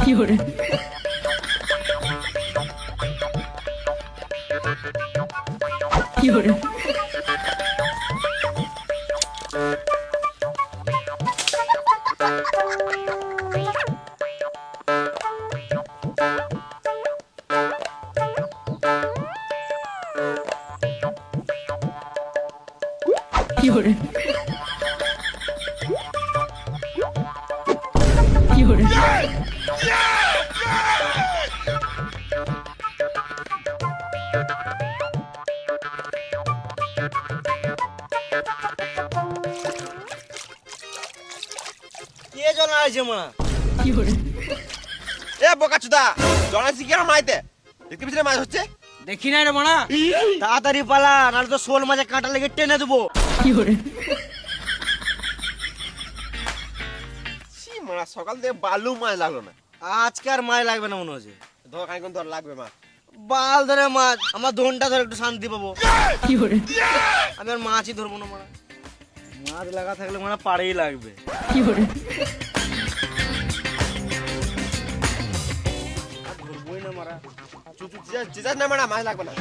কি hore কি hore কি hore কি hore কে জন আইছে মা কি hore এ বোকাচুদা জনাইছি কি আর মাইতে দেখতে পিছনে মাছ হচ্ছে দেখি নাই রে মানা তাড়াতাড়ি পালা নাহলে তো শোল মাঝে কাঁটা লেগে টেনে দেবো কি hore সি মারা সকাল থেকে বালু মাছ লাগলো না আজকে আর মাছ লাগবে না মনে হচ্ছে ধর খানিকক্ষণ ধর লাগবে মাছ বাল ধরে মাছ আমার ধনটা ধরে একটু শান্তি পাবো কি hore আমি আর মাছই ধরবো না মারা মাছ লাগা থাকলে মারা পাড়েই লাগবে কি hore আর ধরবোই না মারা চুচু চিজাস না মারা মাছ লাগবে না